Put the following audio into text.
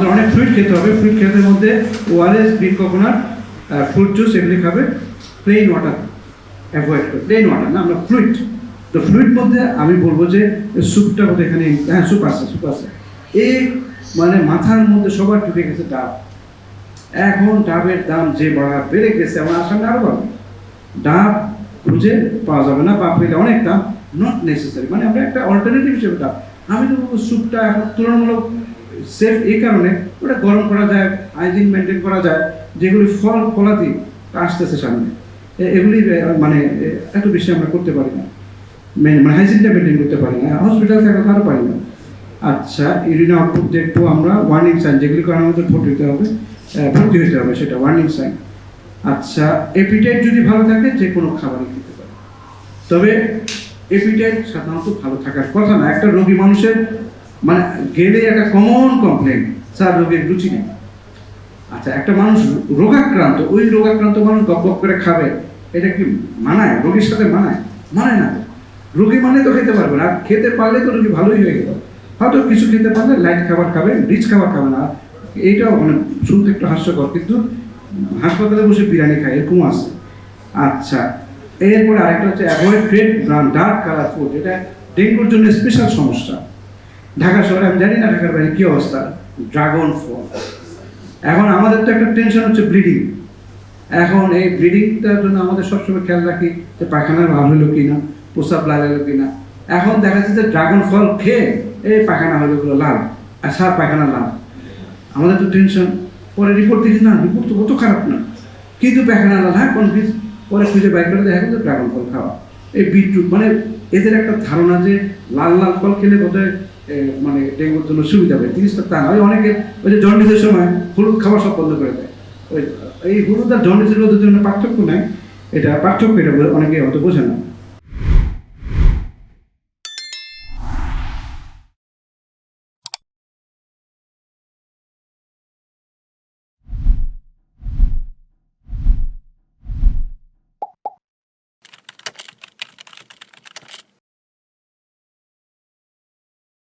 আমাদের অনেক ফ্রুইট খেতে হবে। ফ্রুইট খেতে মধ্যে ORS, green coconut, fruit juice এগুলি খাবে। প্লেন ওয়াটার অ্যাভয়েড করে, প্লেন ওয়াটার না, আমরা ফ্লুইড। তো ফ্লুইড মধ্যে আমি বলবো যে স্যুপটা বোধহয় এখানে, হ্যাঁ স্যুপ আছে। এই মানে মাথার মধ্যে সবার ঢুকে গেছে ডাব। এখন ডাবের দাম যে বেড়ে গেছে, আমার আসামে আরো বাড়বে। ডাব খুঁজে পাওয়া যাবে না, বা পেলে অনেক দাম, নট নেসেসারি। মানে আমরা একটা অল্টারনেটিভ হিসেবে ডাব। আমি তো বলবো স্যুপটা এখন তুলনামূলক সেফ এই কারণে, ওটা গরম করা যায়, হাইজিন মেনটেন করা যায়। যেগুলি ফলাদি আসতেছে সামনে, এগুলি মানে এত বেশি আমরা করতে পারি না, মানে হাইজিনটা মেনটেন করতে পারি না, হসপিটাল থাকা আরও পারি না। আচ্ছা, ইউরিন আউটপুট দেখবো আমরা, ওয়ার্নিং সাইন যেগুলি কারণে আমাদের ভর্তি হতে হবে, সেটা ওয়ার্নিং সাইন। আচ্ছা, এপিটাইট যদি ভালো থাকে যে কোনো খাবারই খেতে পারে, তবে এপিটাইট সাধারণত ভালো থাকার কথা না। একটা রোগী মানুষের মানে গেলে একটা কমন কমপ্লেন, স্যার রোগীর রুচি নেই। আচ্ছা, একটা মানুষ রোগাক্রান্ত, ওই রোগাক্রান্ত মানুষ গপ গপ করে খাবে, এটা কি মানায়? রোগীর সাথে মানায় না। রোগী মানে তো খেতে পারবে না, খেতে পারলে তো রোগী ভালোই হয়ে গেল। হয়তো কিছু খেতে পারলে লাইট খাবার খাবে, রিচ খাবার খাবে না। এইটাও মানে শুনতে একটু হাস্যকর, কিন্তু হাসপাতালে বসে বিরিয়ানি খায়, এরকম আছে। আচ্ছা, এরপরে আরেকটা হচ্ছে avoid red dark colour food. এটা ডেঙ্গুর জন্য স্পেশাল সমস্যা। ঢাকা শহরে আমি জানি না ঢাকার বাইরে কী অবস্থা, ড্রাগন ফল। এখন আমাদের তো একটা টেনশন হচ্ছে ব্লিডিং। এখন এই ব্লিডিংটার জন্য আমাদের সবসময় খেয়াল রাখি যে পায়খানার লাল হলো কিনা, প্রস্রাব লাল হলো কিনা। এখন দেখা যাচ্ছে যে ড্রাগন ফল খেয়ে এই পায়খানা হলো লাল, আর সার পায়খানা লাল। আমাদের তো টেনশন। পরে রিপোর্ট দেখি, না রিপোর্ট তো কত খারাপ না, কিন্তু পায়খানা লাল, হ্যাঁ কনফিউজ। পরে খুঁজে বাইর করে দেখা গেল ড্রাগন ফল খাওয়া। এই বিটরুট, মানে এদের একটা ধারণা যে লাল ফল খেলে বোধহয় মানে ডেঙ্গুর জন্য সুবিধা হবে, জিনিসটা তা নয়। অনেকে ওই যে জন্ডিসের সময় হলুদ খাবার সব বন্ধ করে দেয়। এই হলুদ আর জন্ডিসের মধ্যে জন্য পার্থক্য নাই, এটা অনেকে হয়তো বোঝে না।